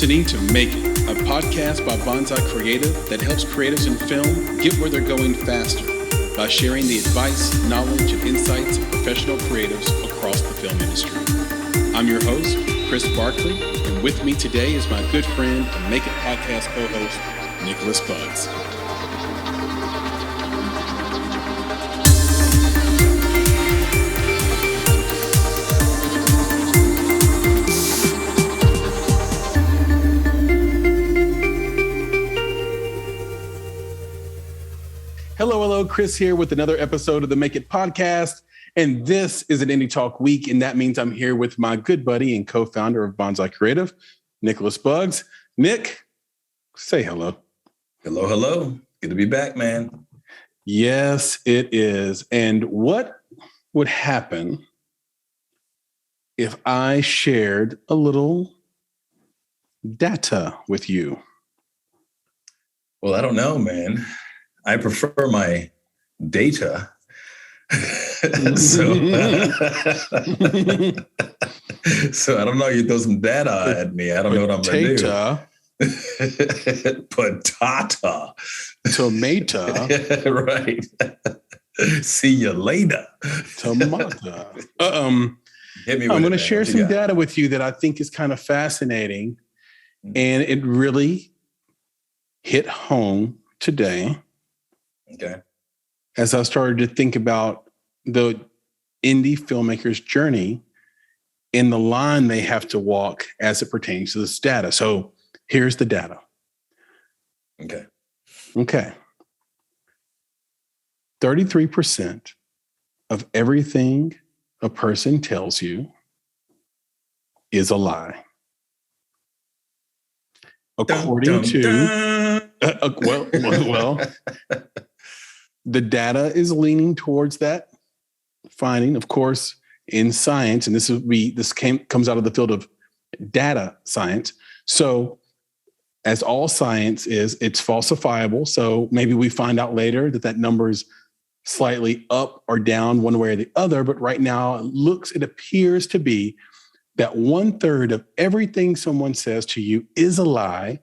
listening to Make It, a podcast by Bonsai Creative that helps creatives in film get where they're going faster by sharing the advice, knowledge, and insights of professional creatives across the film industry. I'm your host, Chris Barkley, and with me today is my good friend and Make It podcast co-host, Nicholas Bugs. Hello, Chris here with another episode of the Make It podcast. And this is an Indie Talk week, and that means I'm here with my good buddy and co-founder of Bonsai Creative, Nicholas Bugs. Nick, say hello. Hello. Good to be back, man. Yes, it is. And what would happen if I shared a little data with you? Well, I don't know, man. I prefer my data. So I don't know. You throw some data at me. I don't know what I'm going to do. Patata. Tomato. Right. See you later. Tomato. Hit me with I'm going to share some data with you that I think is kind of fascinating. And it really hit home today. Okay. As I started to think about the indie filmmaker's journey and the line they have to walk as it pertains to this data. So here's the data. Okay. 33% of everything a person tells you is a lie. According to, the data is leaning towards that finding, of course, in science, and comes out of the field of data science. So, as all science is, it's falsifiable. So maybe we find out later that number is slightly up or down one way or the other. But right now, it appears to be that 1/3 of everything someone says to you is a lie,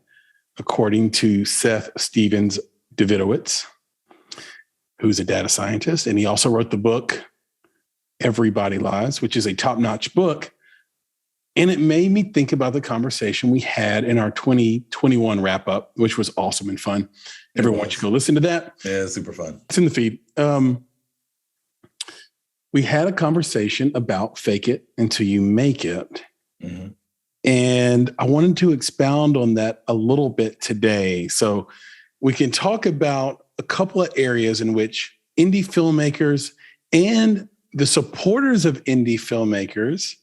according to Seth Stevens-Davidowitz, who's a data scientist. And he also wrote the book, Everybody Lies, which is a top-notch book. And it made me think about the conversation we had in our 2021 wrap-up, which was awesome and fun. Everyone should go listen to that. Yeah, super fun. It's in the feed. We had a conversation about fake it until you make it. Mm-hmm. And I wanted to expound on that a little bit today. So we can talk about a couple of areas in which indie filmmakers and the supporters of indie filmmakers,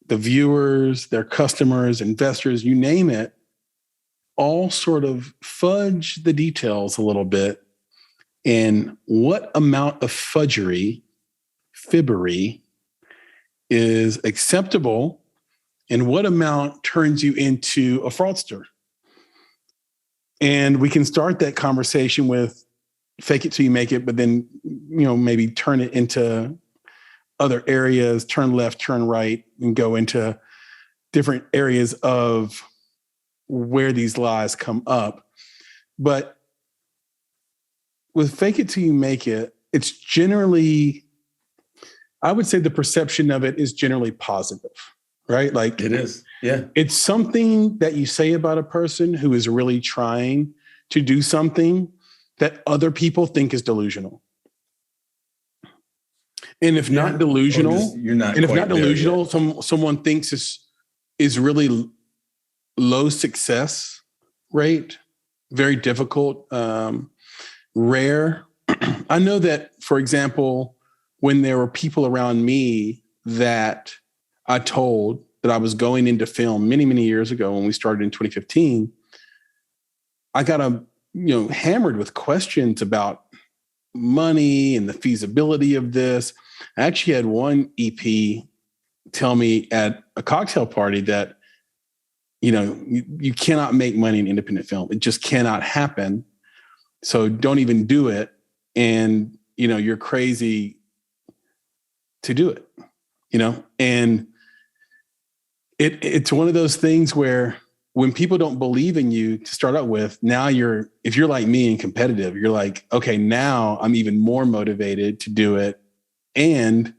the viewers, their customers, investors, you name it, all sort of fudge the details a little bit. And what amount of fibbery is acceptable, and what amount turns you into a fraudster. And we can start that conversation with fake it till you make it, but then, maybe turn it into other areas, turn left, turn right, and go into different areas of where these lies come up. But with fake it till you make it, it's generally, I would say the perception of it is generally positive, right? Like it is. Yeah. It's something that you say about a person who is really trying to do something that other people think is delusional. And if not delusional, someone thinks is really low success rate, very difficult, rare. I know that, for example, when there were people around me that I told that I was going into film many, many years ago when we started in 2015, I got hammered with questions about money and the feasibility of this. I actually had one EP tell me at a cocktail party that, you cannot make money in independent film. It just cannot happen. So don't even do it. And, you're crazy to do it, and It's one of those things where when people don't believe in you to start out with, now if you're like me and competitive, you're like, okay, now I'm even more motivated to do it. And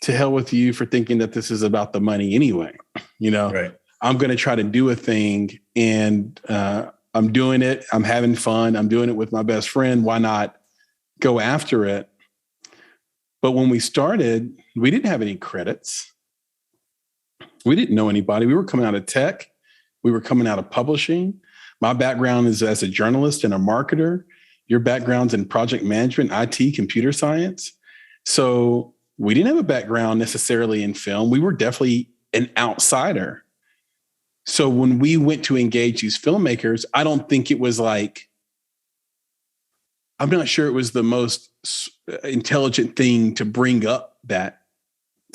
to hell with you for thinking that this is about the money anyway. Right. I'm going to try to do a thing, and I'm doing it. I'm having fun. I'm doing it with my best friend. Why not go after it? But when we started, we didn't have any credits. We didn't know anybody. We were coming out of tech. We were coming out of publishing. My background is as a journalist and a marketer. Your background's in project management, IT, computer science. So we didn't have a background necessarily in film. We were definitely an outsider. So when we went to engage these filmmakers, I don't think it was like, I'm not sure it was the most intelligent thing to bring up that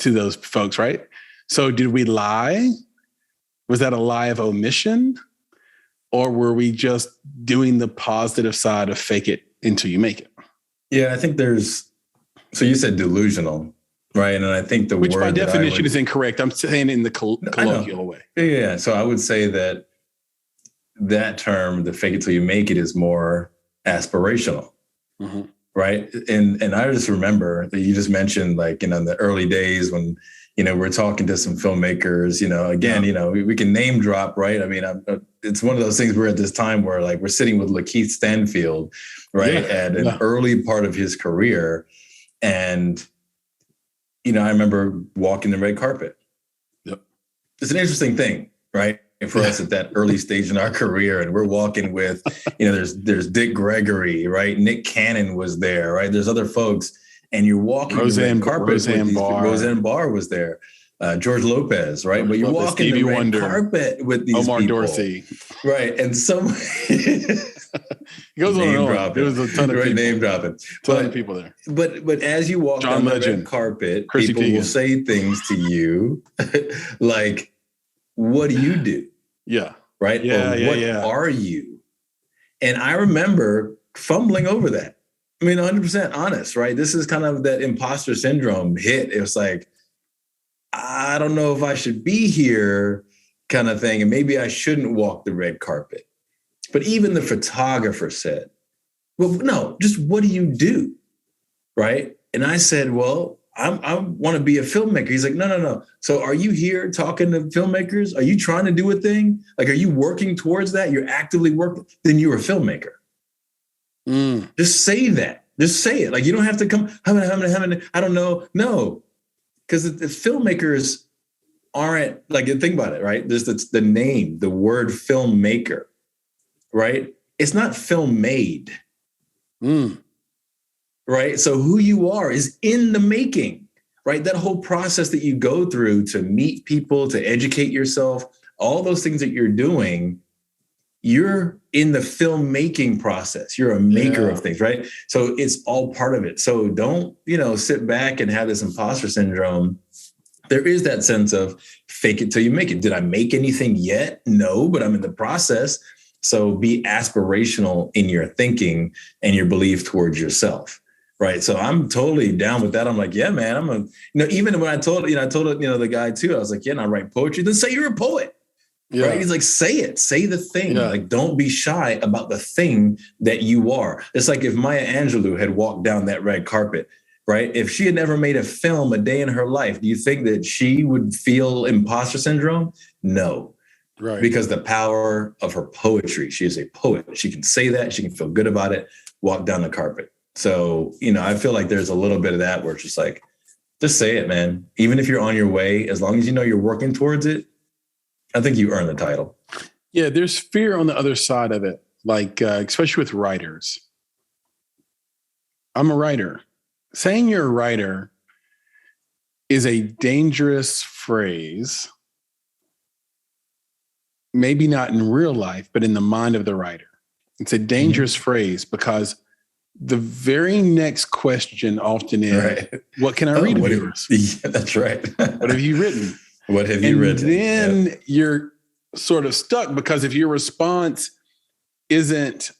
to those folks, right? So did we lie? Was that a lie of omission? Or were we just doing the positive side of fake it until you make it? Yeah, I think so you said delusional, right? And I think the Which word by definition is incorrect. I'm saying it in the colloquial way. Yeah. So I would say that term, the fake it till you make it, is more aspirational. Mm-hmm. Right. And I just remember that you just mentioned, like, in the early days when, we're talking to some filmmakers, again, we can name drop, right? I mean, it's one of those things. We're at this time where, like, we're sitting with Lakeith Stanfield, right, at an early part of his career. And, I remember walking the red carpet. Yep. It's an interesting thing, right? For us at that early stage in our career, and we're walking with, there's Dick Gregory, right? Nick Cannon was there, right? There's other folks, and you're walking the red carpet. Roseanne Barr was there. George Lopez, right? But you're walking the red carpet with these Omar people. Dorsey, right? And some goes on. There was a ton of people. Name dropping, ton of people there. But as you walk down the red carpet, Chrissy people Teigen will say things to you, like, "What do you do?" Yeah. Right. Yeah. Or what are you? And I remember fumbling over that. I mean, 100% honest, right? This is kind of that imposter syndrome hit. It was like, I don't know if I should be here kind of thing. And maybe I shouldn't walk the red carpet. But even the photographer said, well, no, just what do you do? Right. And I said, well, I want to be a filmmaker. He's like, no. So are you here talking to filmmakers? Are you trying to do a thing? Like, are you working towards that? You're actively working? Then you're a filmmaker. Just say that. Just say it. Like, you don't have to come, I don't know. No, because the filmmakers aren't, like, think about it, right? There's the name, the word filmmaker, right? It's not film made. Right. So who you are is in the making, right? That whole process that you go through to meet people, to educate yourself, all those things that you're doing, you're in the filmmaking process. You're a maker of things, right? So it's all part of it. So don't, sit back and have this imposter syndrome. There is that sense of fake it till you make it. Did I make anything yet? No, but I'm in the process. So be aspirational in your thinking and your belief towards yourself. Right. So I'm totally down with that. I'm like, yeah, man, even when I told the guy too, I was like, yeah, and I write poetry. Then say you're a poet. Yeah. Right. He's like, say it, say the thing. Yeah. Like, don't be shy about the thing that you are. It's like if Maya Angelou had walked down that red carpet, right? If she had never made a film a day in her life, do you think that she would feel imposter syndrome? No. Right. Because the power of her poetry, she is a poet. She can say that. She can feel good about it, walk down the carpet. So, I feel like there's a little bit of that where it's just like, just say it, man. Even if you're on your way, as long as you're working towards it, I think you earn the title. Yeah, there's fear on the other side of it, like especially with writers. I'm a writer. Saying you're a writer is a dangerous phrase, maybe not in real life, but in the mind of the writer. It's a dangerous phrase because the very next question often is, what can I read of yours? Yeah, that's right. What have you written? What have you written? Then you're sort of stuck because if your response isn't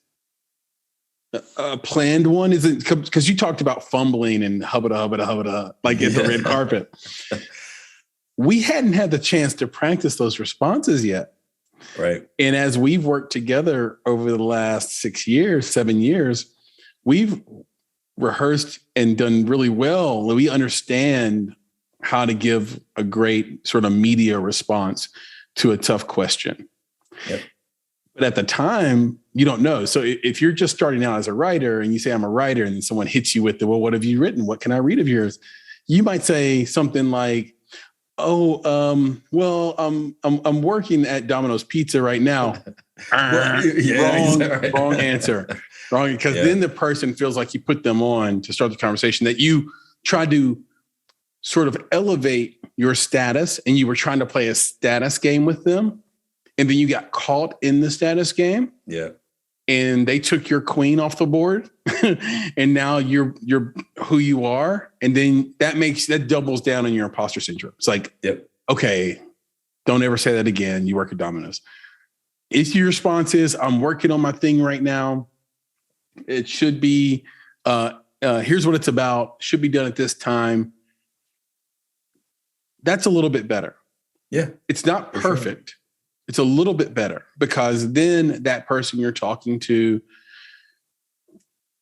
a planned one, isn't because you talked about fumbling and hubba, like at the red carpet. we hadn't had the chance to practice those responses yet. Right. And as we've worked together over the last 7 years, we've rehearsed and done really well. We understand how to give a great sort of media response to a tough question. Yep. But at the time, you don't know. So if you're just starting out as a writer and you say, I'm a writer, and someone hits you with well, what have you written? What can I read of yours? You might say something like, I'm working at Domino's Pizza right now. Wrong answer. Wrong. Because then the person feels like you put them on to start the conversation, that you try to sort of elevate your status and you were trying to play a status game with them. And then you got caught in the status game. Yeah. And they took your queen off the board. And now you're who you are. And then that doubles down on your imposter syndrome. It's like, okay, don't ever say that again. You work at Domino's. If your response is, I'm working on my thing right now, it should be, here's what it's about, should be done at this time. That's a little bit better. Yeah. It's not perfect. Sure. It's a little bit better, because then that person you're talking to,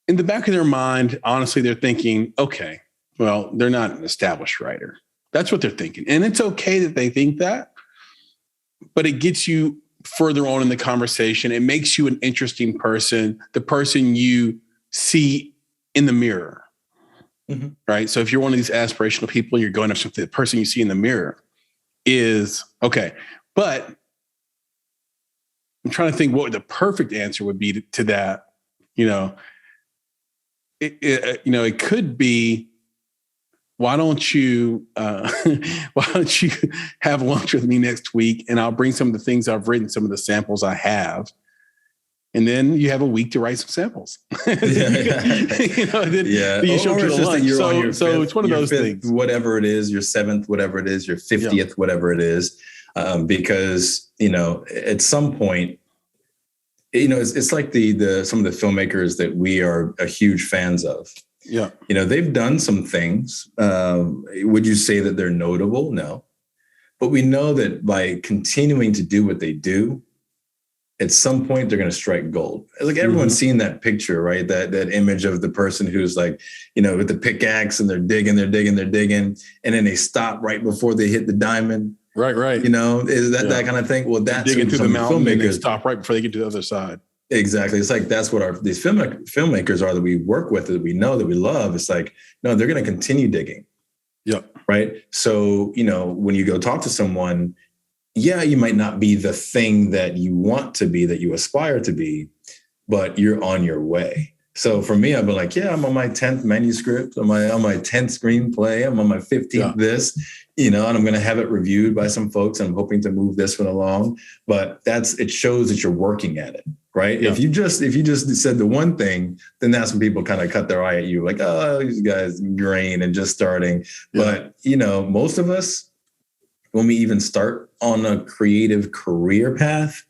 in the back of their mind, honestly, they're thinking, okay, well, they're not an established writer. That's what they're thinking. And it's okay that they think that, but it gets you further on in the conversation. It makes you an interesting person, the person you see in the mirror, right? So if you're one of these aspirational people, you're going up to the person you see in the mirror is okay. But I'm trying to think what the perfect answer would be to that. It could be, why don't you have lunch with me next week, and I'll bring some of the things I've written, some of the samples I have, and then you have a week to write some samples. You show up to the lunch. So it's one of those things. Whatever it is, your 7th, whatever it is, your 50th, whatever it is, because at some point, it's like some of the filmmakers that we are huge fans of. Yeah. They've done some things. Would you say that they're notable? No. But we know that by continuing to do what they do, at some point they're going to strike gold. Like everyone's seen that picture, right? That image of the person who's like, with the pickaxe, and they're digging, and then they stop right before they hit the diamond. Right. Is that kind of thing? Well, that's digging through the mountain, and they stop right before they get to the other side. Exactly. It's like, that's what these filmmakers are that we work with, that we know, that we love. It's like, no, they're going to continue digging. Yep. Right. So, when you go talk to someone, you might not be the thing that you want to be, that you aspire to be, but you're on your way. So for me, I've been like, I'm on my 10th manuscript, on my 10th screenplay, I'm on my 15th this, and I'm going to have it reviewed by some folks. And I'm hoping to move this one along, but it shows that you're working at it, right? Yeah. If you just said the one thing, then that's when people kind of cut their eye at you, like, oh, these guys green and just starting. Yeah. But most of us, when we even start on a creative career path,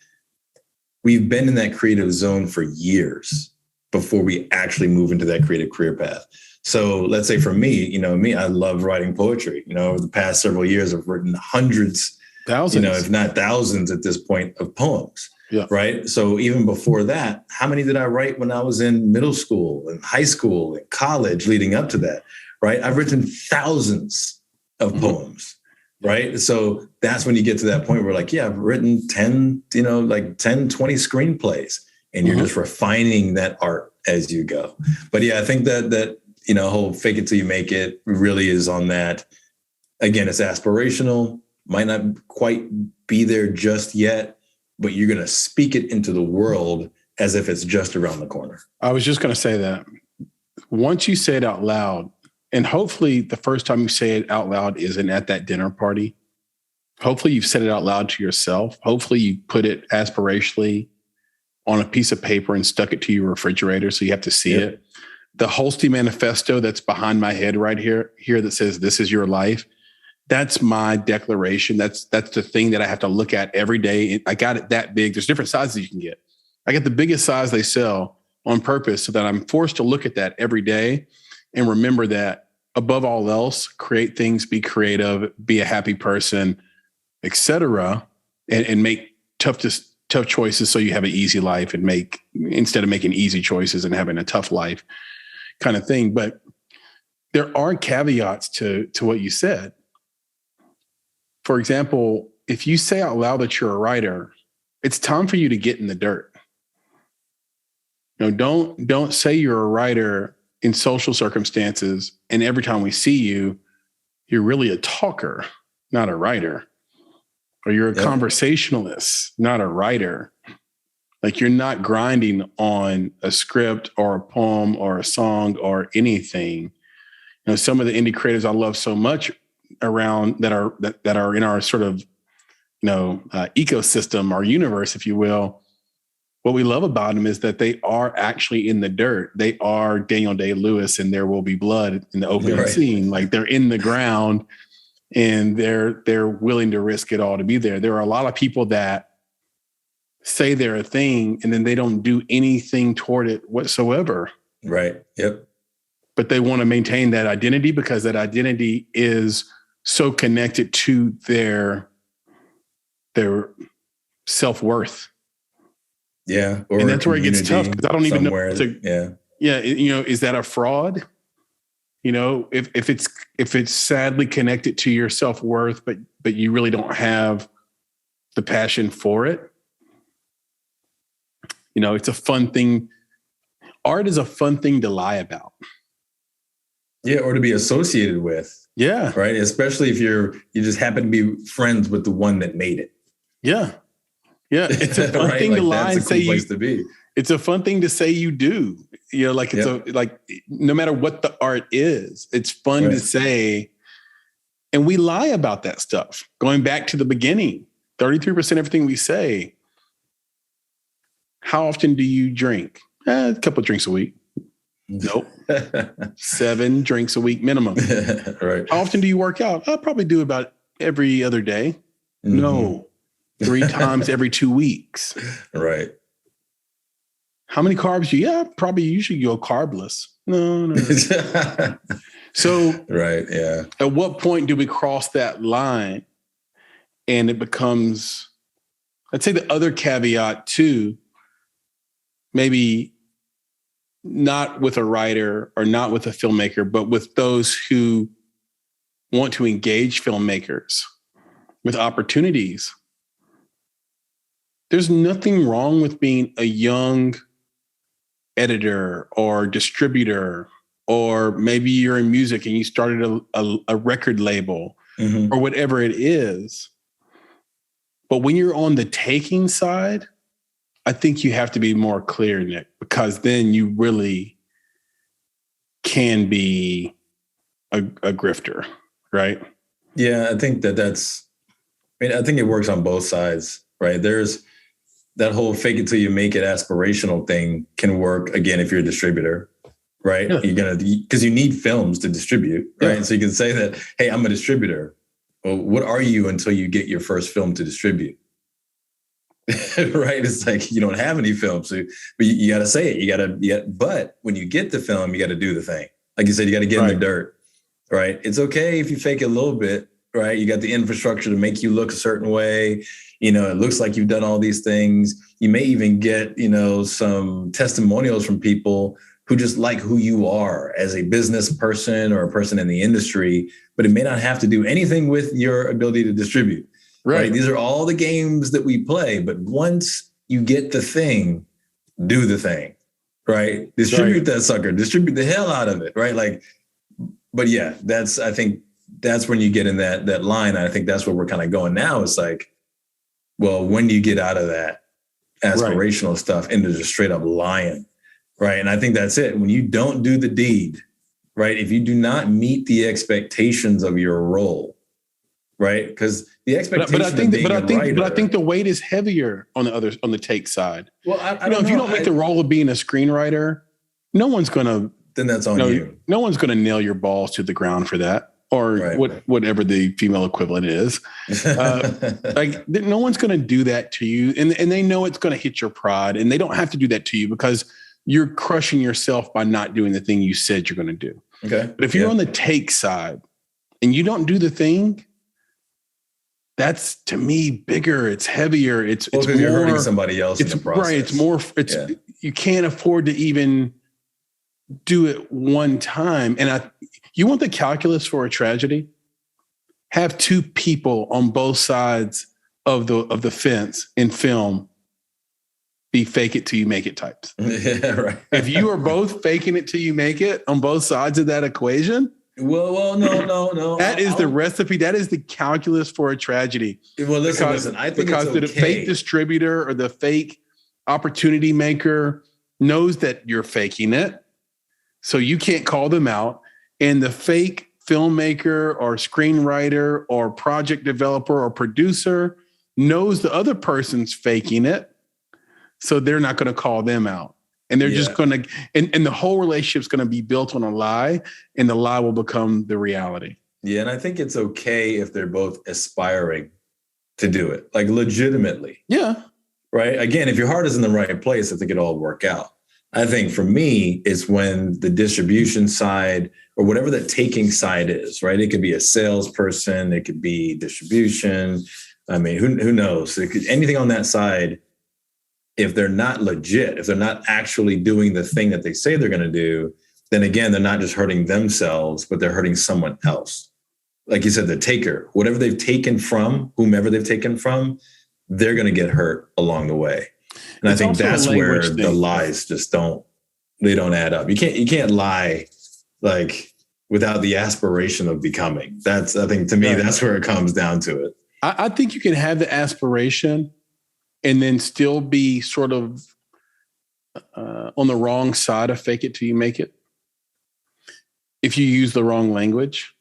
we've been in that creative zone for years before we actually move into that creative career path. So let's say for me, I love writing poetry. Over the past several years, I've written hundreds, thousands, if not thousands at this point, of poems. Yeah. Right. So even before that, how many did I write when I was in middle school and high school and college leading up to that? Right. I've written thousands of poems. Right. So that's when you get to that point where I've written 10, 20 screenplays, and you're just refining that art as you go. But I think that whole fake it till you make it really is on that. Again, it's aspirational, might not quite be there just yet, but you're going to speak it into the world as if it's just around the corner. I was just going to say that once you say it out loud, and hopefully the first time you say it out loud isn't at that dinner party. Hopefully you've said it out loud to yourself. Hopefully you put it aspirationally on a piece of paper and stuck it to your refrigerator so you have to see it. The Holste Manifesto that's behind my head right here that says, this is your life. That's my declaration. That's the thing that I have to look at every day. I got it that big. There's different sizes you can get. I get the biggest size they sell on purpose so that I'm forced to look at that every day and remember that above all else, create things, be creative, be a happy person, etc., and make tough choices so you have an easy life, and make, instead of making easy choices and having a tough life kind of thing. But there are caveats to what you said. For example, if you say out loud that you're a writer, it's time for you to get in the dirt. Don't say you're a writer in social circumstances, and every time we see you, you're really a talker, not a writer. Or you're a conversationalist, not a writer. Like, you're not grinding on a script or a poem or a song or anything. Some of the indie creators I love so much around that are in our sort of ecosystem, our universe, if you will. What we love about them is that they are actually in the dirt. They are Daniel Day-Lewis and There Will Be Blood in the opening scene. Like, they're in the ground and they're willing to risk it all to be there. There are a lot of people that say they're a thing and then they don't do anything toward it whatsoever. Right. Yep. But they want to maintain that identity because that identity is so connected to their self-worth. Yeah. And that's where it gets tough, because I don't even know. Is that a fraud? If it's sadly connected to your self-worth, but you really don't have the passion for it. It's a fun thing. Art is a fun thing to lie about. Yeah, or to be associated with. Yeah. Right. Especially if you just happen to be friends with the one that made it. Yeah. Yeah. It's a fun thing to lie and say place to be. It's a fun thing to say you do. No matter what the art is, it's fun to say. And we lie about that stuff. Going back to the beginning, 33% of everything we say. How often do you drink? A couple of drinks a week. Nope. 7 drinks a week minimum. Right. How often do you work out? I'll probably do about every other day. Mm-hmm. No. 3 times every 2 weeks. Right. How many carbs do you? Yeah, probably usually go carbless. No. So, right. Yeah. At what point do we cross that line and it becomes, I'd say the other caveat too, maybe not with a writer or not with a filmmaker, but with those who want to engage filmmakers with opportunities. There's nothing wrong with being a young editor or distributor, or maybe you're in music and you started a record label or whatever it is. But when you're on the taking side, I think you have to be more clear, Nick, because then you really can be a grifter, right? Yeah, I think I think it works on both sides, right? There's that whole fake it till you make it aspirational thing can work, again, if you're a distributor, right? Yeah. Because you need films to distribute, right? Yeah. So you can say that, hey, I'm a distributor. Well, what are you until you get your first film to distribute? Right? It's like you don't have any films, but you got to say it. But when you get the film, you got to do the thing. Like you said, you got to get in the dirt, right? It's okay if you fake it a little bit, right? You got the infrastructure to make you look a certain way. It looks like you've done all these things. You may even get, some testimonials from people who just like who you are as a business person or a person in the industry, but it may not have to do anything with your ability to distribute. Right. These are all the games that we play. But once you get the thing, do the thing, right? Distribute that sucker, distribute the hell out of it. Right. But yeah, I think that's when you get in that line. And I think that's where we're kind of going now. It's like, well, when do you get out of that aspirational stuff into just straight up lying? Right. And I think that's it. When you don't do the deed, right? If you do not meet the expectations of your role, right? Because the expectation but I think the weight is heavier on the take side. Well, I don't know. If you don't make the role of being a screenwriter, no one's gonna. Then that's on you. No one's gonna nail your balls to the ground for that, or whatever the female equivalent is. No one's gonna do that to you, and they know it's gonna hit your pride, and they don't have to do that to you because you're crushing yourself by not doing the thing you said you're gonna do. Okay. But if you're on the take side and you don't do the thing, that's, to me, bigger. It's hevier. It's because more, you're hurting somebody else in the process. Right. It's more. You can't afford to even do it one time. And you want the calculus for a tragedy? Have two people on both sides of the fence in film be fake it till you make it types. Yeah, right. If you are both faking it till you make it on both sides of that equation, well, no. That is the recipe. That is the calculus for a tragedy. Well, listen. I think because the fake distributor or the fake opportunity maker knows that you're faking it, so you can't call them out. And the fake filmmaker or screenwriter or project developer or producer knows the other person's faking it, so they're not going to call them out. And they're just going to, and the whole relationship's going to be built on a lie, and the lie will become the reality. Yeah. And I think it's okay if they're both aspiring to do it, like legitimately. Yeah. Right. Again, if your heart is in the right place, I think it'll all work out. I think for me, it's when the distribution side or whatever the taking side is, right? It could be a salesperson, it could be distribution. I mean, who knows? Anything on that side. If they're not legit, if they're not actually doing the thing that they say they're going to do, then again, they're not just hurting themselves, but they're hurting someone else. Like you said, the taker, whatever they've taken from, whomever they've taken from, they're going to get hurt along the way. And I think that's where the lies just don't add up. You can't lie like without the aspiration of becoming. I think to me, that's where it comes down to it. I think you can have the aspiration and then still be sort of on the wrong side of fake it till you make it. If you use the wrong language.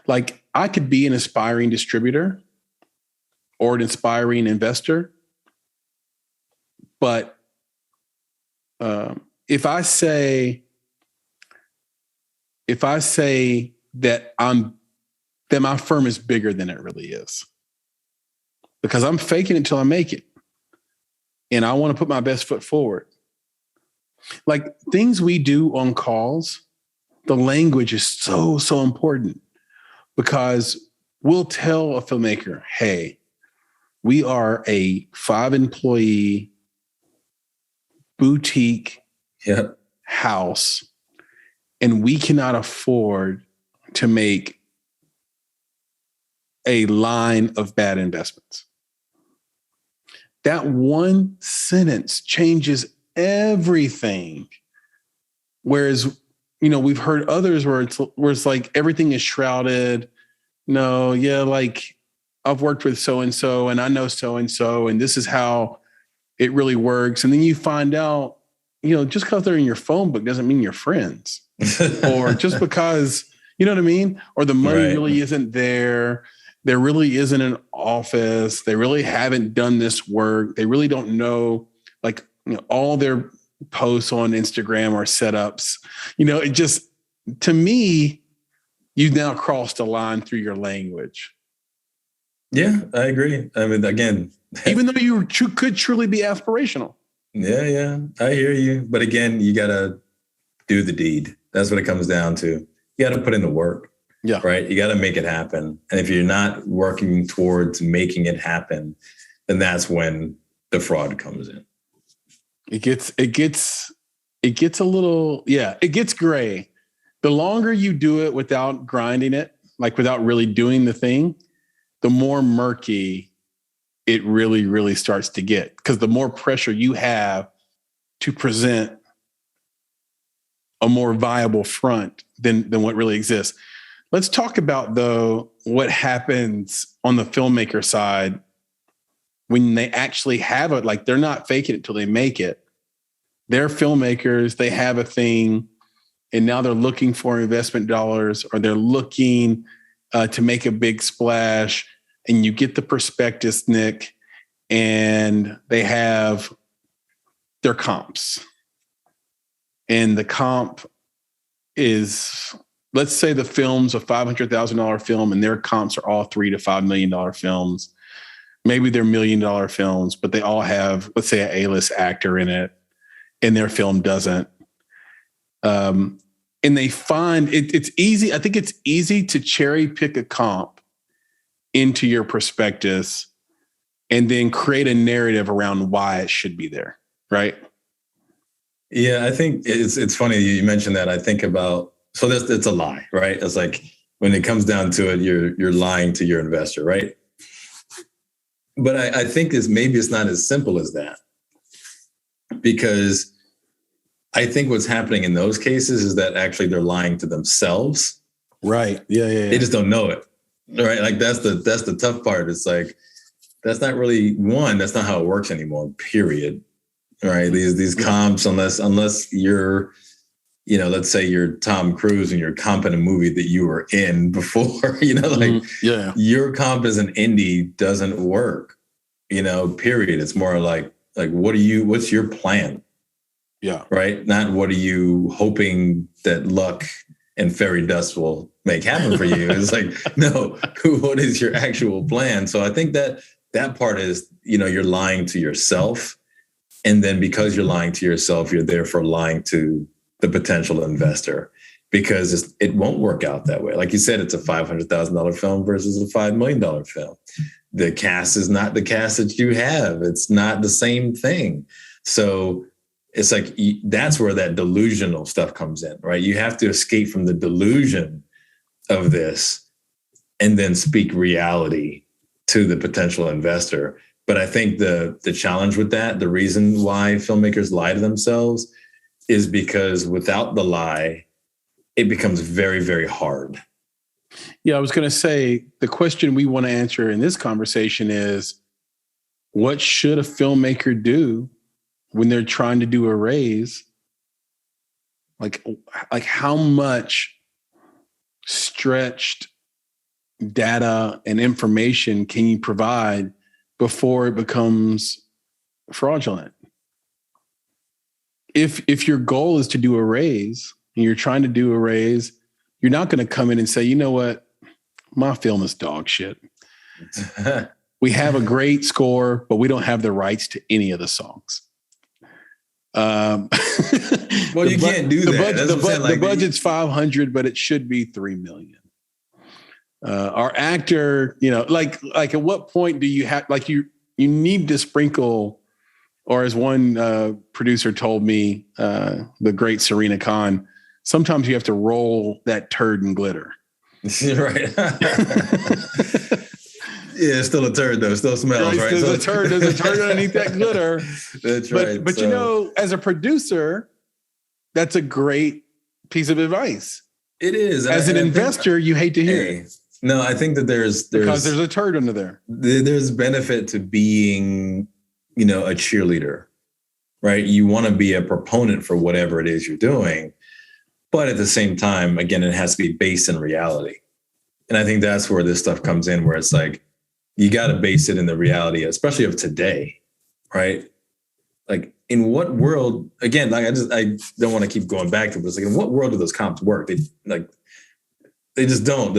Like, I could be an aspiring distributor or an aspiring investor, but if I say that my firm is bigger than it really is, because I'm faking it until I make it, and I want to put my best foot forward. Like, things we do on calls, the language is so important, because we'll tell a filmmaker, hey, we are a 5-employee boutique house, and we cannot afford to make a line of bad investments. That one sentence changes everything. Whereas, we've heard others where it's like everything is shrouded. No, yeah, like I've worked with so-and-so and I know so-and-so, and this is how it really works. And then you find out, just because they're in your phone book doesn't mean you're friends. Or just because, you know what I mean? Or the money really isn't there. There really isn't an office. They really haven't done this work. They really don't know, like, all their posts on Instagram are setups. It just, to me, you've now crossed a line through your language. Yeah, I agree. I mean, again, even though you could truly be aspirational. Yeah, I hear you. But again, you got to do the deed. That's what it comes down to. You got to put in the work. Yeah. Right. You got to make it happen. And if you're not working towards making it happen, then that's when the fraud comes in. It gets a little, it gets gray. The longer you do it without grinding it, like without really doing the thing, the more murky it really, really starts to get, because the more pressure you have to present a more viable front than what really exists. Let's talk about, though, what happens on the filmmaker side when they actually have it. Like, they're not faking it till they make it. They're filmmakers. They have a thing, and now they're looking for investment dollars, or they're looking to make a big splash. And you get the prospectus, Nick, and they have their comps. And the comp is, let's say the film's a $500,000 film and their comps are all $3 to $5 million films. Maybe they're $1 million films, but they all have, let's say, an A-list actor in it, and their film doesn't. and they find it's easy. I think it's easy to cherry pick a comp into your prospectus and then create a narrative around why it should be there. Right. Yeah. I think it's funny you mentioned that. I think about, so it's a lie, right? It's like, when it comes down to it, you're lying to your investor, right? But I think maybe it's not as simple as that, because I think what's happening in those cases is that actually they're lying to themselves. Right. Yeah. They just don't know it. Right. Like that's the tough part. It's like, that's not really that's not how it works anymore, period. Right. These comps, unless you're, let's say you're Tom Cruise and you're comping a movie that you were in before, your comp as an indie doesn't work, period. It's more like what's your plan? Yeah. Right. Not what are you hoping that luck and fairy dust will make happen for you. It's like, no, what is your actual plan? So I think that part is, you're lying to yourself. And then because you're lying to yourself, you're therefore lying to the potential investor, because it won't work out that way. Like you said, it's a $500,000 film versus a $5 million film. The cast is not the cast that you have. It's not the same thing. So it's like, that's where that delusional stuff comes in, right? You have to escape from the delusion of this and then speak reality to the potential investor. But I think the challenge with that, the reason why filmmakers lie to themselves, is because without the lie, it becomes very, very hard. Yeah, I was going to say, the question we want to answer in this conversation is, what should a filmmaker do when they're trying to do a raise? Like how much stretched data and information can you provide before it becomes fraudulent? If your goal is to do a raise and you're trying to do a raise, you're not going to come in and say, you know what, my film is dog shit. We have a great score, but we don't have the rights to any of the songs. Well, you can't do that. The budget's 500, but it should be 3 million. Our actor, like at what point do you have, like you need to sprinkle, or as one producer told me, the great Serena Khan, sometimes you have to roll that turd in glitter. Right. Yeah, it's still a turd though. It still smells, right? There's a turd underneath that glitter. That's right. But as a producer, that's a great piece of advice. It is. As an investor, you hate to hear it. No, I think that there's because there's a turd under there. There's benefit to being, a cheerleader, right? You want to be a proponent for whatever it is you're doing. But at the same time, again, it has to be based in reality. And I think that's where this stuff comes in, where it's like, you got to base it in the reality, especially of today, right? Like, in what world, again, like I don't want to keep going back to it, but it's like, in what world do those comps work? They just don't.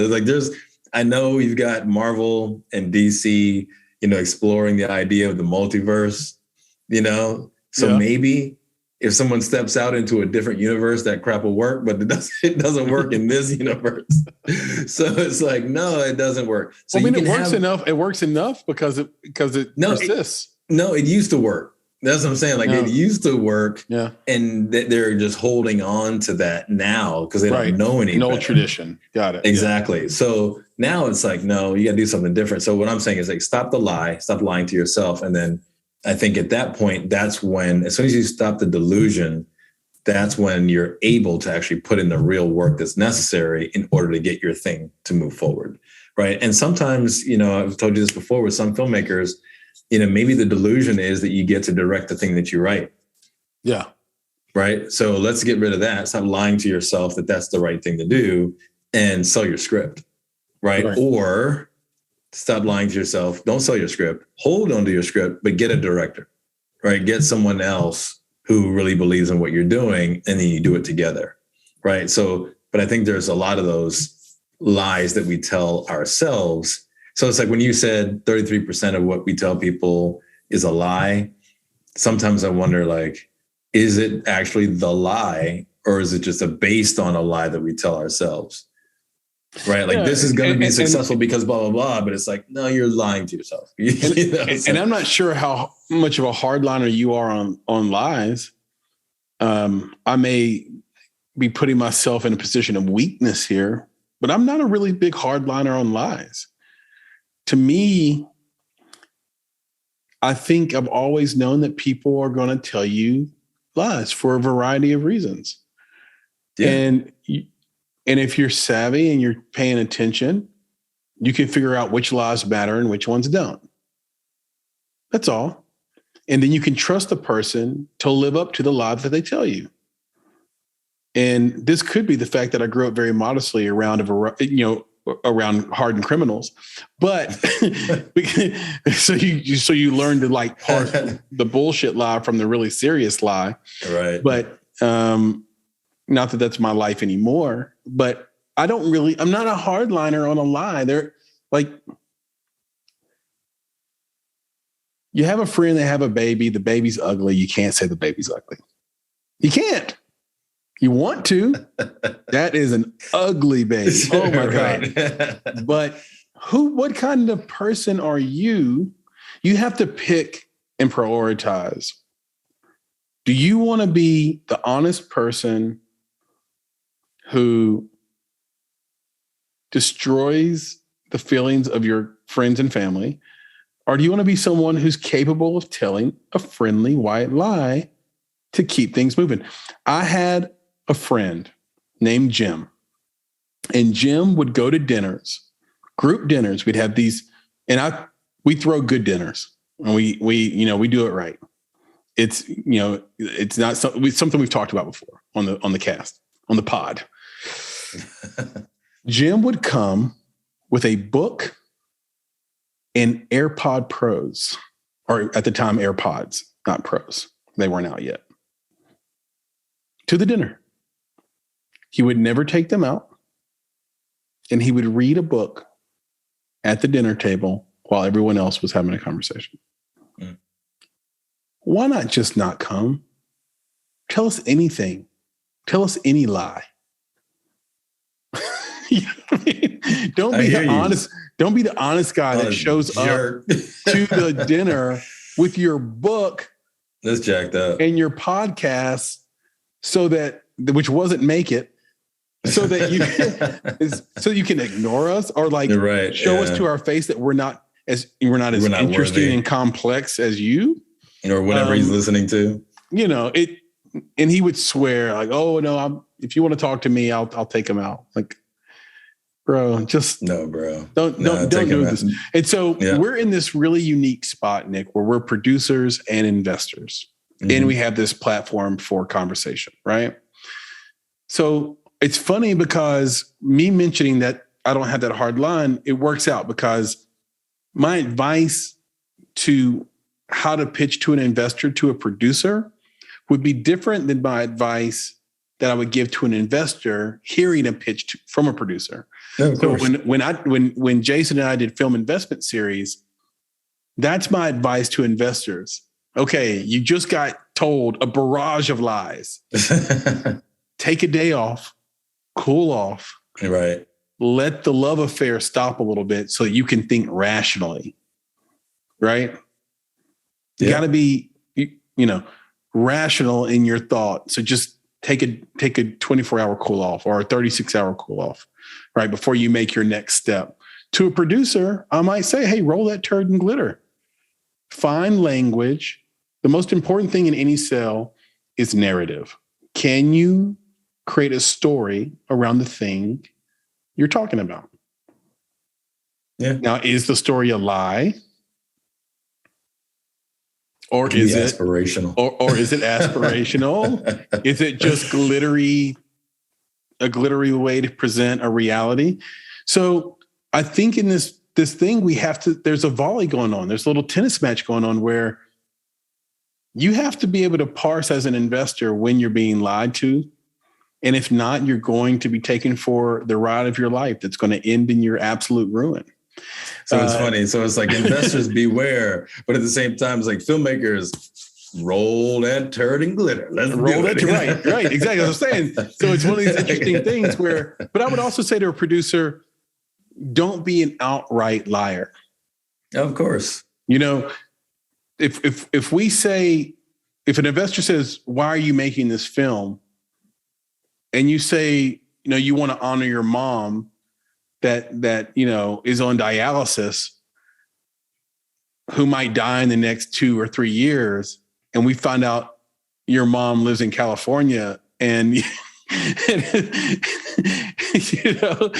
I know you've got Marvel and DC, exploring the idea of the multiverse, so maybe if someone steps out into a different universe, that crap will work, but it doesn't work in this universe. So it's like, no, it doesn't work. So it works enough. It works enough because it persists. It used to work. That's what I'm saying. Like, it used to work. Yeah. And they're just holding on to that now because they don't know any better. An old tradition. Got it. Exactly. Yeah. So now it's like, no, you got to do something different. So what I'm saying is, like, stop the lie, stop lying to yourself. And then I think at that point, that's when, as soon as you stop the delusion, that's when you're able to actually put in the real work that's necessary in order to get your thing to move forward. Right. And sometimes, I've told you this before with some filmmakers, maybe the delusion is that you get to direct the thing that you write. Yeah. Right. So let's get rid of that. Stop lying to yourself that that's the right thing to do and sell your script. Right. Or stop lying to yourself. Don't sell your script. Hold on to your script, but get a director. Right. Get someone else who really believes in what you're doing, and then you do it together. Right. So, but I think there's a lot of those lies that we tell ourselves. So it's like when you said 33% of what we tell people is a lie, sometimes I wonder, like, is it actually the lie, or is it just based on a lie that we tell ourselves? Right. Like this is going to be successful because blah, blah, blah. But it's like, no, you're lying to yourself. And I'm not sure how much of a hardliner you are on lies. I may be putting myself in a position of weakness here, but I'm not a really big hardliner on lies. To me, I think I've always known that people are going to tell you lies for a variety of reasons. Yeah. And if you're savvy and you're paying attention, you can figure out which lies matter and which ones don't. That's all. And then you can trust the person to live up to the lie that they tell you. And this could be the fact that I grew up very modestly around around hardened criminals, but so you learn to like part the bullshit lie from the really serious lie, right? But not that that's my life anymore. But I'm not a hardliner on a lie. They're like, you have a friend, they have a baby, the baby's ugly. You can't say the baby's ugly. You can't. You want to. That is an ugly baby. Oh my God. But what kind of person are you? You have to pick and prioritize. Do you want to be the honest person who destroys the feelings of your friends and family? Or do you want to be someone who's capable of telling a friendly white lie to keep things moving? I had a friend named Jim, and Jim would go to dinners, group dinners. We'd have these, and we throw good dinners, and we do it right. It's not something we've talked about before on the cast, on the pod. Jim would come with a book and AirPod Pros, or at the time AirPods, not Pros. They weren't out yet. To the dinner. He would never take them out, and he would read a book at the dinner table while everyone else was having a conversation. Mm. Why not just not come? Tell us anything. Tell us any lie. You know what I mean? Don't be the honest guy that shows up to the dinner with your book. That's jacked up. And your podcast, which wasn't make it, so that you can ignore us or show us to our face that we're not as interesting worthy and complex as you, or whatever he's listening to. And he would swear like, "Oh no, if you want to talk to me, I'll take him out." Like, bro, just no, bro. Don't do this. And so we're in this really unique spot, Nick, where we're producers and investors, and we have this platform for conversation, right? So it's funny because me mentioning that I don't have that hard line, it works out because my advice to how to pitch to an investor, to a producer, would be different than my advice that I would give to an investor hearing a pitch from a producer. Yeah, so when Jason and I did Film Investment Series, that's my advice to investors. Okay, you just got told a barrage of lies. Take a day off, cool off. Right. Let the love affair stop a little bit so you can think rationally. Right? You got to be, rational in your thought. So just take a 24-hour cool off or a 36-hour cool off, right? Before you make your next step. To a producer, I might say, hey, roll that turd and glitter. Find language. The most important thing in any sale is narrative. Can you create a story around the thing you're talking about? Yeah. Now, is the story a lie? Or is it aspirational? Or is it aspirational? Is it just a glittery way to present a reality? So I think in this thing, there's a volley going on. There's a little tennis match going on where you have to be able to parse as an investor when you're being lied to. And if not, you're going to be taken for the ride of your life that's going to end in your absolute ruin. So it's funny. So it's like investors beware, but at the same time, it's like filmmakers, roll that turd and glitter. Let's roll do it. Right. Exactly. As I'm saying. So it's one of these interesting things where, but I would also say to a producer, don't be an outright liar. Of course. You know, if we say, if an investor says, why are you making this film? And you say, you know, you want to honor your mom that, you know, is on dialysis, who might die in the next 2 or 3 years. And we find out your mom lives in California and, you know,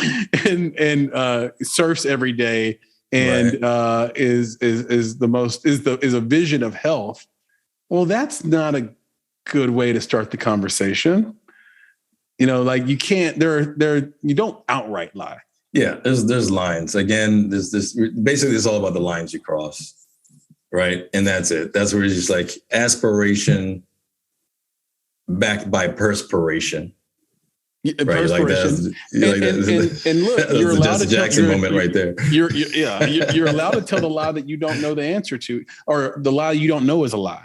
and surfs every day and is a vision of health. Well, that's not a good way to start the conversation. You know, like you can't, you don't outright lie. Yeah, there's lines. Again, this basically it's all about the lines you cross. Right. And that's it. That's where it's just like aspiration backed by perspiration. Yeah, right. Perspiration. And look, you're allowed to Jackson moment right there. You're allowed to tell the lie that you don't know the answer to, or the lie you don't know is a lie.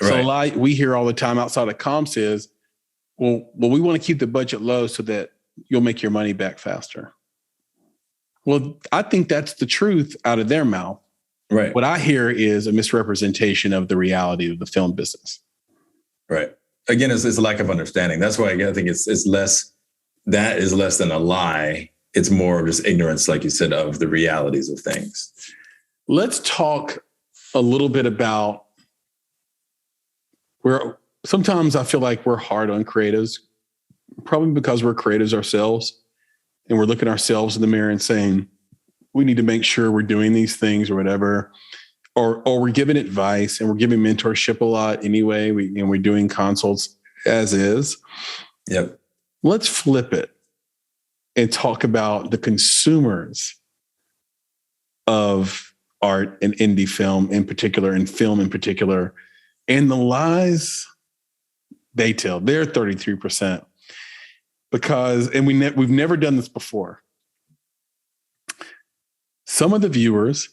So a lie we hear all the time outside of comps is, well, we want to keep the budget low so that you'll make your money back faster. Well, I think that's the truth out of their mouth. Right. What I hear is a misrepresentation of the reality of the film business. Right. Again, it's a lack of understanding. That's why I think it's less, that is less than a lie. It's more of just ignorance, like you said, of the realities of things. Let's talk a little bit about where sometimes I feel like we're hard on creatives, probably because we're creatives ourselves and we're looking ourselves in the mirror and saying, we need to make sure we're doing these things or whatever, or we're giving advice and we're giving mentorship a lot anyway. We're doing consults as is. Yep. Let's flip it and talk about the consumers of art and indie film in particular, and film in particular, and the lies they tell. They're 33% because, and we've never done this before. Some of the viewers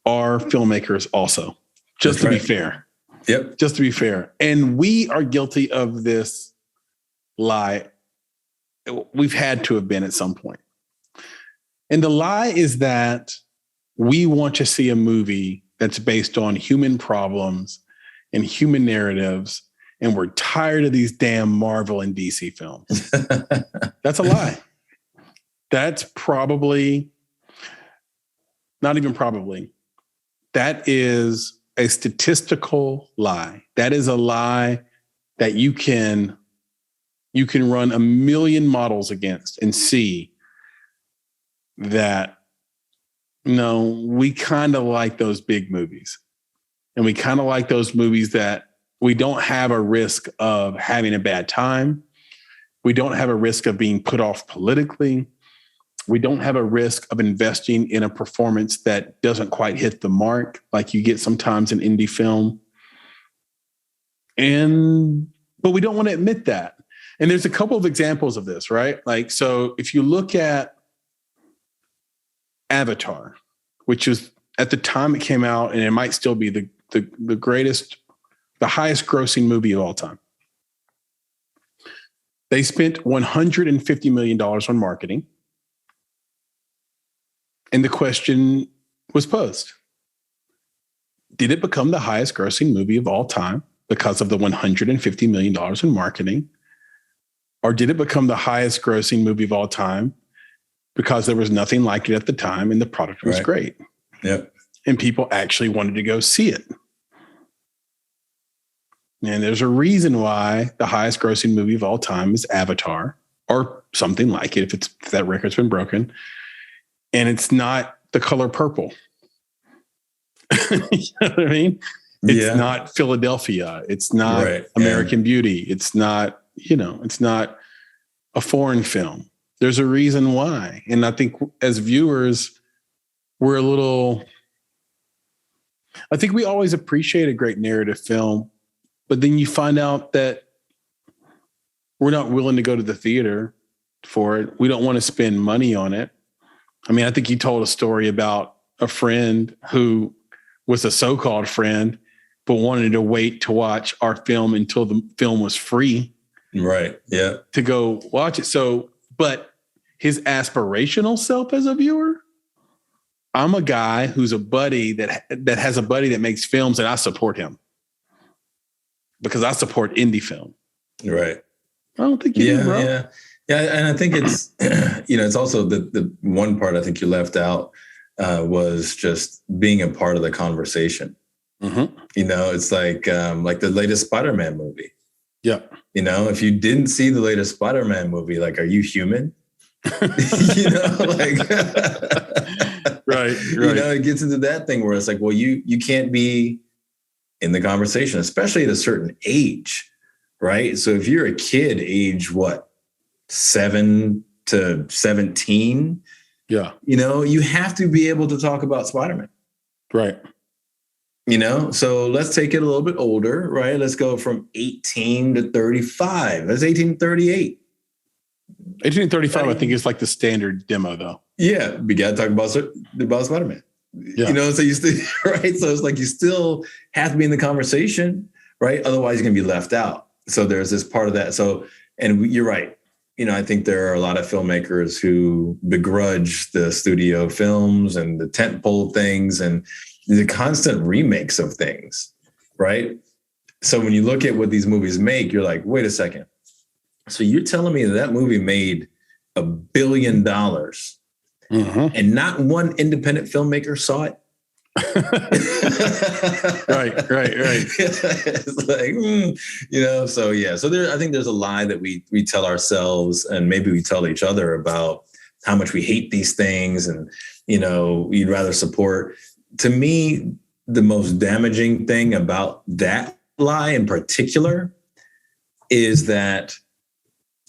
are filmmakers also, just to be fair. Yep. Just to be fair. And we are guilty of this lie. We've had to have been at some point. And the lie is that we want to see a movie that's based on human problems and human narratives, and we're tired of these damn Marvel and DC films. That's a lie. That's probably... Not even probably. That is a statistical lie. That is a lie that you can run a million models against and see that, no, we kind of like those big movies. And we kind of like those movies that we don't have a risk of having a bad time. We don't have a risk of being put off politically. We don't have a risk of investing in a performance that doesn't quite hit the mark, like you get sometimes in indie film. But we don't want to admit that. And there's a couple of examples of this, right? Like, so if you look at Avatar, which was at the time it came out, and it might still be the greatest, the highest grossing movie of all time. They spent $150 million on marketing. And the question was posed. Did it become the highest grossing movie of all time because of the $150 million in marketing? Or did it become the highest grossing movie of all time because there was nothing like it at the time and the product was great? Yep. And people actually wanted to go see it. And there's a reason why the highest grossing movie of all time is Avatar, or something like it, if that record's been broken. And it's not The Color Purple. You know what I mean? It's not Philadelphia. It's not American Beauty. It's not, it's not a foreign film. There's a reason why. And I think as viewers, I think we always appreciate a great narrative film, but then you find out that we're not willing to go to the theater for it. We don't want to spend money on it. I mean, I think you told a story about a friend who was a so-called friend, but wanted to wait to watch our film until the film was free. Right. Yeah. To go watch it. So, but his aspirational self as a viewer, I'm a guy who's a buddy that has a buddy that makes films, and I support him because I support indie film. Right. I don't think you do, bro. Yeah. And I think it's, it's also the one part I think you left out was just being a part of the conversation. Mm-hmm. It's like the latest Spider-Man movie. Yeah. If you didn't see the latest Spider-Man movie, like, are you human? Right. It gets into that thing where it's like, well, you can't be in the conversation, especially at a certain age. Right. So if you're a kid, age 7 to 17, yeah, you have to be able to talk about Spider-Man. Right. So let's take it a little bit older, right? Let's go from 18 to 35. That's 18 to 38. 18 to 35, I think, is like the standard demo, though. Yeah, we got to talk about Spider-Man. Yeah. So you still, right? So it's like you still have to be in the conversation, right? Otherwise, you're going to be left out. So there's this part of that. So, and you're right. I think there are a lot of filmmakers who begrudge the studio films and the tentpole things and the constant remakes of things, right? So when you look at what these movies make, you're like, wait a second. So you're telling me that movie made $1 billion and not one independent filmmaker saw it? Right. It's like, so yeah. So I think there's a lie that we tell ourselves, and maybe we tell each other, about how much we hate these things and, you'd rather support. To me, the most damaging thing about that lie in particular is that,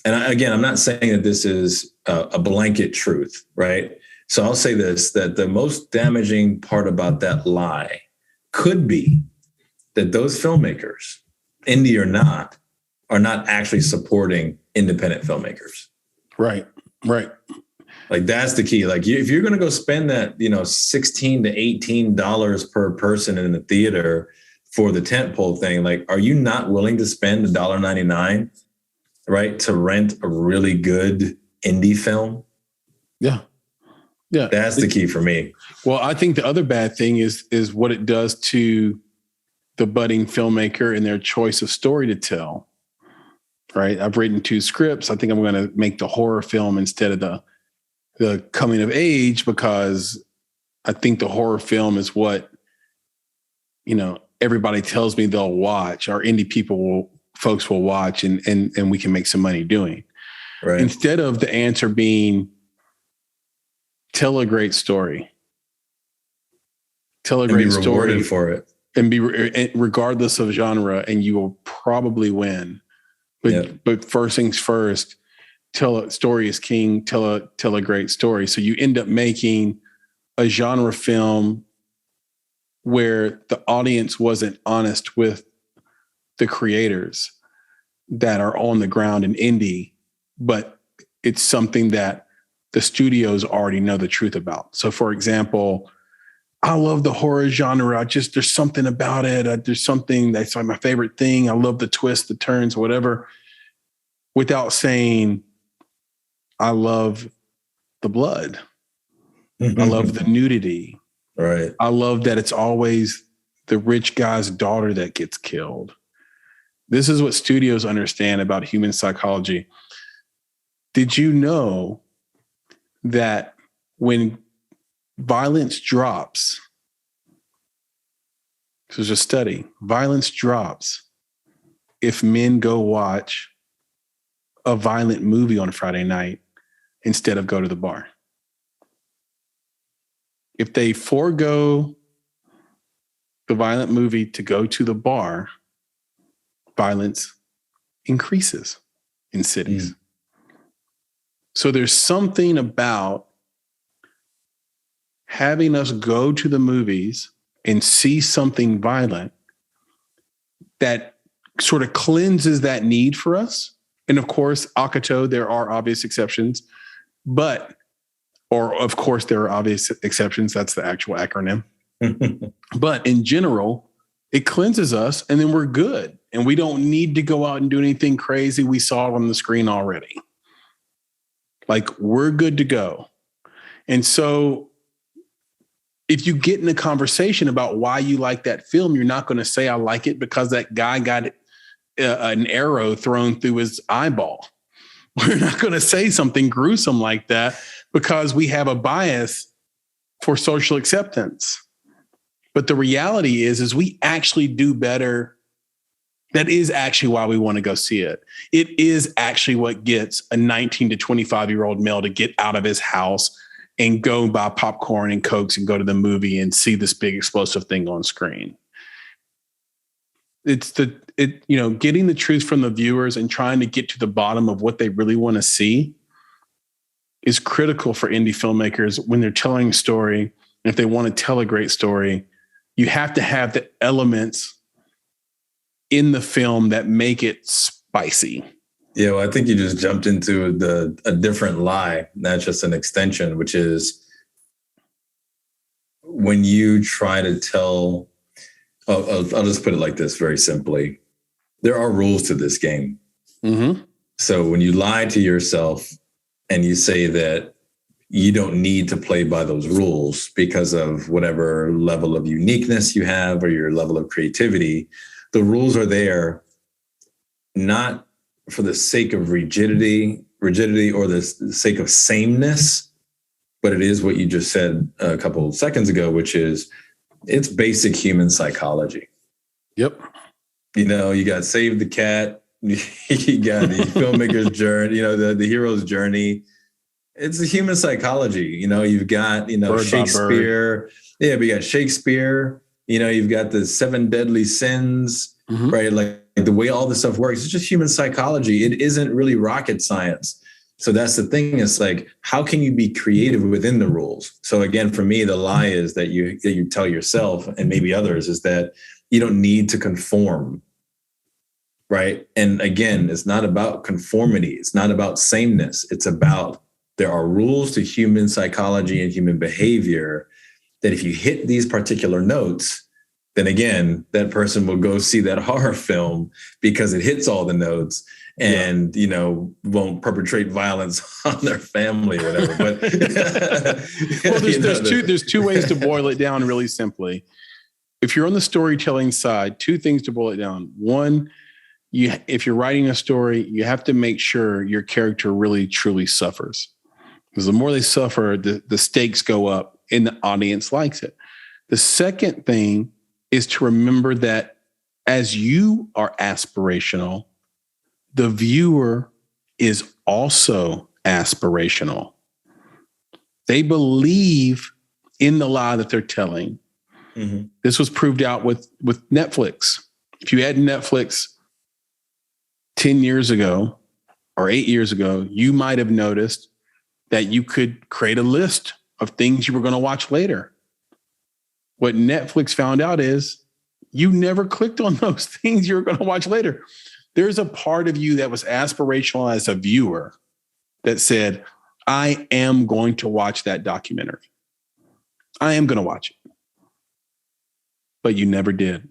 and again, I'm not saying that this is a blanket truth, right? So I'll say this, that the most damaging part about that lie could be that those filmmakers, indie or not, are not actually supporting independent filmmakers. Right. Like, that's the key. Like, if you're going to go spend that, $16 to $18 per person in the theater for the tentpole thing, like, are you not willing to spend $1.99, right, to rent a really good indie film? Yeah. That's the key for me. Well, I think the other bad thing is what it does to the budding filmmaker and their choice of story to tell. Right. I've written 2 scripts. I think I'm going to make the horror film instead of the coming of age, because I think the horror film is what, everybody tells me they'll watch, or indie folks will watch, and we can make some money doing. Right. Instead of the answer being, tell a great story. Tell a great story for it, and be regardless of genre, and you will probably win. But first things first, story is king. Tell a great story. So you end up making a genre film where the audience wasn't honest with the creators that are on the ground in indie, but it's something that the studios already know the truth about. So, for example, I love the horror genre. There's something about it. There's something that's like my favorite thing. I love the twists, the turns, whatever, without saying, I love the blood. I love the nudity. Right. I love that it's always the rich guy's daughter that gets killed. This is what studios understand about human psychology. Did you know that when violence drops, there's a study, violence drops if men go watch a violent movie on Friday night instead of go to the bar? If they forego the violent movie to go to the bar, violence increases in cities. So there's something about having us go to the movies and see something violent that sort of cleanses that need for us. And of course, Akato, there are obvious exceptions, of course, there are obvious exceptions. That's the actual acronym. But in general, It cleanses us, and then we're good. And we don't need to go out and do anything crazy. We saw it on the screen already. Like, we're good to go. And so if you get in a conversation about why you like that film, you're not going to say, I like it because that guy got an arrow thrown through his eyeball. We're not going to say something gruesome like that because we have a bias for social acceptance. But the reality is we actually do better. That is actually why we want to go see it. It is actually what gets a 19 to 25-year-old male to get out of his house and go buy popcorn and Cokes and go to the movie and see this big explosive thing on screen. It's getting the truth from the viewers and trying to get to the bottom of what they really want to see is critical for indie filmmakers when they're telling a story. And if they want to tell a great story, you have to have the elements in the film that make it spicy. Yeah, well, I think you just jumped into a different lie, not just an extension, which is when you try to tell, I'll just put it like this very simply. There are rules to this game. Mm-hmm. So when you lie to yourself and you say that you don't need to play by those rules because of whatever level of uniqueness you have or your level of creativity, the rules are there not for the sake of rigidity or the sake of sameness, but it is what you just said a couple of seconds ago, which is it's basic human psychology. Yep. You got Save the Cat, you got the filmmaker's journey, the hero's journey. It's a human psychology. You've got, Bird Shakespeare. Yeah, but you got Shakespeare. You've got the 7 deadly sins, mm-hmm. right? Like the way all this stuff works, it's just human psychology. It isn't really rocket science. So that's the thing. It's like, how can you be creative within the rules? So again, for me, the lie is that you tell yourself and maybe others is that you don't need to conform, right? And again, it's not about conformity. It's not about sameness. It's about there are rules to human psychology and human behavior that if you hit these particular notes, then again, that person will go see that horror film because it hits all the notes and, won't perpetrate violence on their family or whatever. But well, there's two ways to boil it down really simply. If you're on the storytelling side, 2 things to boil it down. One, if you're writing a story, you have to make sure your character really, truly suffers. Because the more they suffer, the stakes go up and the audience likes it. The second thing is to remember that as you are aspirational, the viewer is also aspirational. They believe in the lie that they're telling. Mm-hmm. This was proved out with Netflix. If you had Netflix 10 years ago or 8 years ago, you might have noticed that you could create a list of things you were going to watch later. What Netflix found out is you never clicked on those things you were going to watch later. There's a part of you that was aspirational as a viewer that said, I am going to watch that documentary. I am going to watch it. But you never did.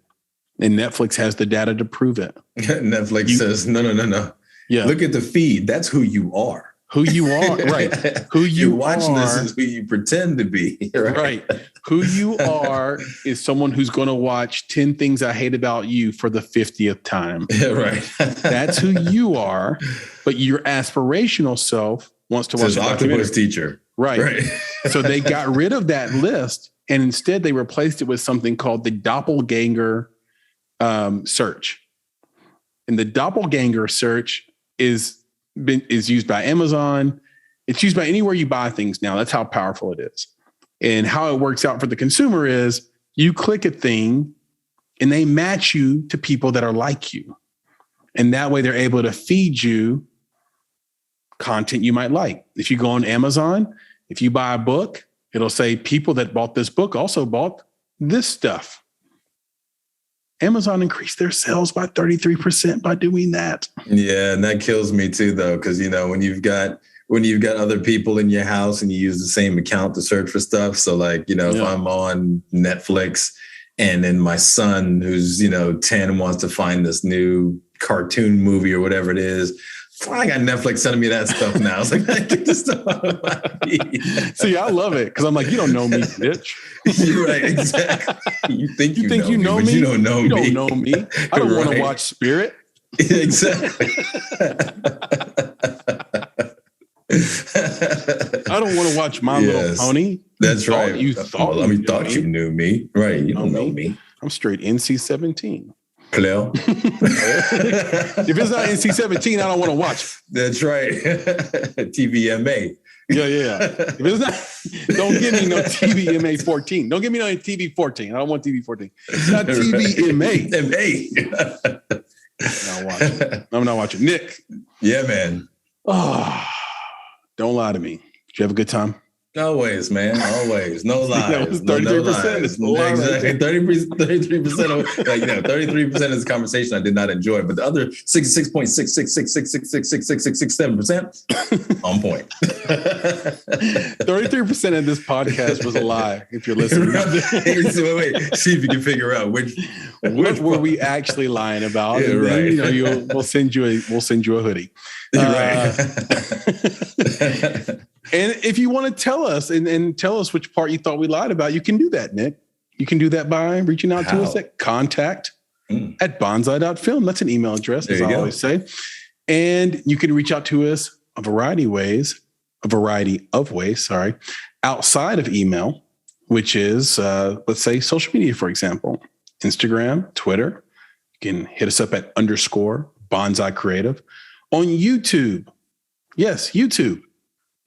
And Netflix has the data to prove it. Netflix says, no. Yeah. Look at the feed. That's who you are. Who you are, right? Who you watching are, this is who you pretend to be, right? Who you are is someone who's going to watch 10 Things I Hate About You for the 50th time. Yeah, right. That's who you are, but your aspirational self wants to watch. Octopus teacher, right? So they got rid of that list, and instead they replaced it with something called the doppelganger search. And the doppelganger search is used by Amazon. It's used by anywhere you buy things now. That's how powerful it is. And how it works out for the consumer is you click a thing and they match you to people that are like you. And that way they're able to feed you content you might like. If you go on Amazon, if you buy a book, it'll say people that bought this book also bought this stuff. Amazon increased their sales by 33% by doing that. Yeah, and that kills me too, though, because when you've got other people in your house and you use the same account to search for stuff. So, if I'm on Netflix And then my son, who's, 10, wants to find this new cartoon movie or whatever it is. I got Netflix sending me that stuff now. I was like, get this stuff out of my feed. See, I love it because I'm like, you don't know me, bitch. You're right, exactly. You think you know me? You don't know me. You don't know me. I don't want to watch Spirit. Exactly. I don't want to watch My Little Pony. That's right. You thought you knew me. Right. You don't know me. I'm straight NC-17. Hello. If it's not NC-17, I don't want to watch it. That's right. TVMA. Yeah. If it's not, don't give me no TVMA 14. Don't give me no TV 14. I don't want TV 14. It's not TVMA. I'm not watching. Nick. Yeah, man. Oh, don't lie to me. Did you have a good time? Always, man. Always. No lies. That was 33%. Exactly. 33% of 33% of this conversation I did not enjoy, but the other 66.666666667% on point. 33% of this podcast was a lie. If you're listening, so wait. See if you can figure out which were we actually lying about. Yeah, right. Then, we'll send you a hoodie. Right. And if you want to tell us and tell us which part you thought we lied about, you can do that, Nick. You can do that by reaching out to us at contact@bonsai.film. That's an email address, as I always say. And you can reach out to us a variety of ways, outside of email, which is, let's say, social media, for example, Instagram, Twitter. You can hit us up at _Bonsai Creative. On YouTube. Yes, YouTube.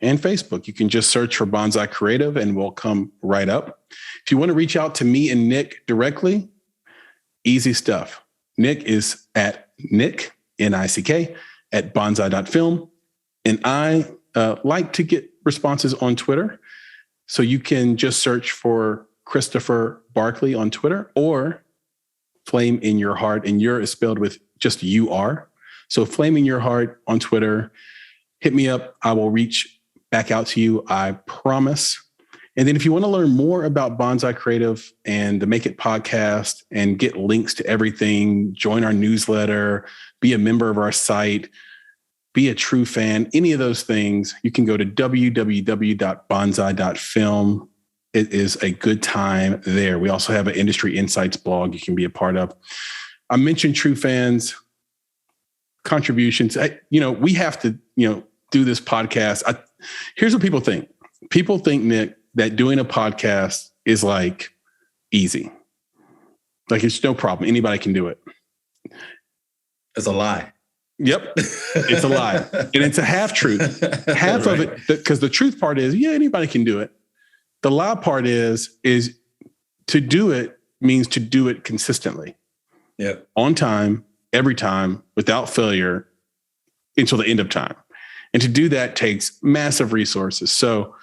And Facebook. You can just search for Bonsai Creative and we'll come right up. If you want to reach out to me and Nick directly, easy stuff. Nick is at Nick, N-I-C-K, at bonsai.film. And I like to get responses on Twitter. So you can just search for Christopher Barkley on Twitter or Flame in Your Heart. And your is spelled with just U-R. So Flame in Your Heart on Twitter. Hit me up. I will reach back out to you, I promise. And then if you want to learn more about Bonsai Creative and the Make It podcast and get links to everything, join our newsletter, be a member of our site, be a true fan, any of those things, you can go to www.bonsai.film. It is a good time there. We also have an industry insights blog you can be a part of. I mentioned true fans, contributions. We have to, do this podcast. Here's what people think. People think, Nick, that doing a podcast is like easy. Like it's no problem. Anybody can do it. It's a lie. Yep. It's a lie. And it's a half truth. Half of it, because the truth part is, anybody can do it. The lie part is to do it means to do it consistently. Yep. On time, every time, without failure, until the end of time. And to do that takes massive resources. So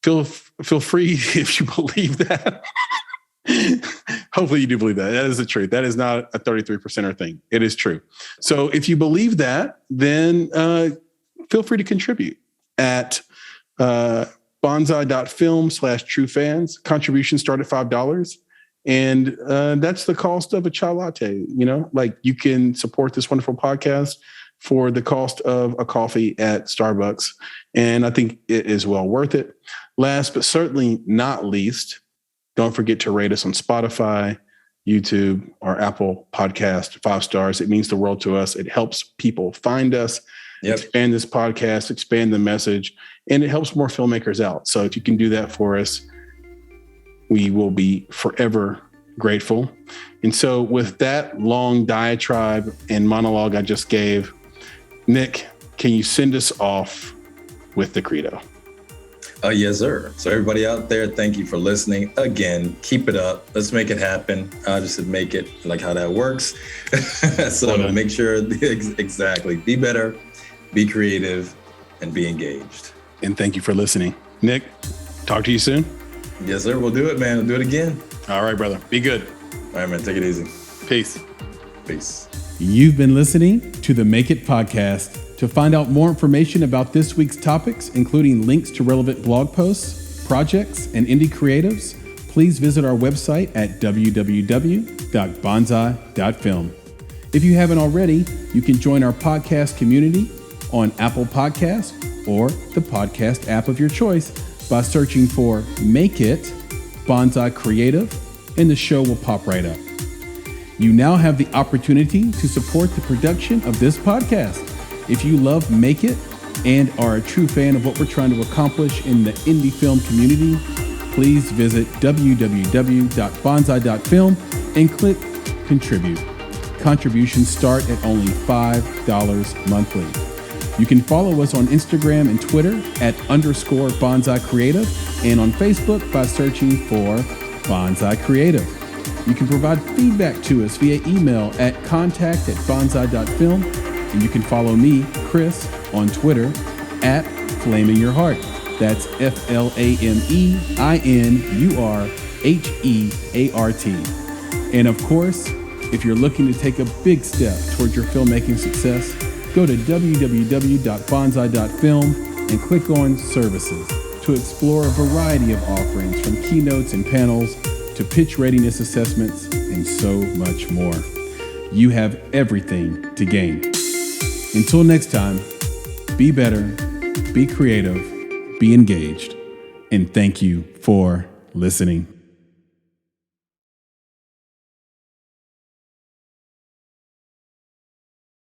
feel free if you believe that. Hopefully you do believe that. That is the truth. That is not a 33%er thing. It is true. So if you believe that, then feel free to contribute at bonsai.film/true fans. Contributions start at $5. And that's the cost of a chai latte. You can support this wonderful podcast for the cost of a coffee at Starbucks. And I think it is well worth it. Last, but certainly not least, don't forget to rate us on Spotify, YouTube, or Apple Podcast, 5 stars. It means the world to us. It helps people find us, expand this podcast, expand the message, and it helps more filmmakers out. So if you can do that for us, we will be forever grateful. And so with that long diatribe and monologue I just gave, Nick, can you send us off with the credo? Yes, sir. So everybody out there, thank you for listening. Again, keep it up. Let's make it happen. I just said make it, like how that works. So make sure, exactly, be better, be creative, and be engaged. And thank you for listening. Nick, talk to you soon. Yes, sir. We'll do it, man. We'll do it again. All right, brother. Be good. All right, man. Take it easy. Peace. Peace. You've been listening to the Make It podcast. To find out more information about this week's topics, including links to relevant blog posts, projects, and indie creatives, please visit our website at www.bonsai.film. If you haven't already, you can join our podcast community on Apple Podcasts or the podcast app of your choice by searching for Make It Bonsai Creative, and the show will pop right up. You now have the opportunity to support the production of this podcast. If you love Make It and are a true fan of what we're trying to accomplish in the indie film community, please visit www.bonsai.film and click Contribute. Contributions start at only $5 monthly. You can follow us on Instagram and Twitter at _Bonsai Creative and on Facebook by searching for Bonsai Creative. You can provide feedback to us via email at contact@bonsai.film, and you can follow me, Chris, on Twitter at FlamingYourHeart. That's FlamingYurHeart. And of course, if you're looking to take a big step towards your filmmaking success, go to www.bonsai.film and click on Services to explore a variety of offerings from keynotes and panels to pitch readiness assessments and so much more. You have everything to gain. Until next time, be better, be creative, be engaged, and thank you for listening.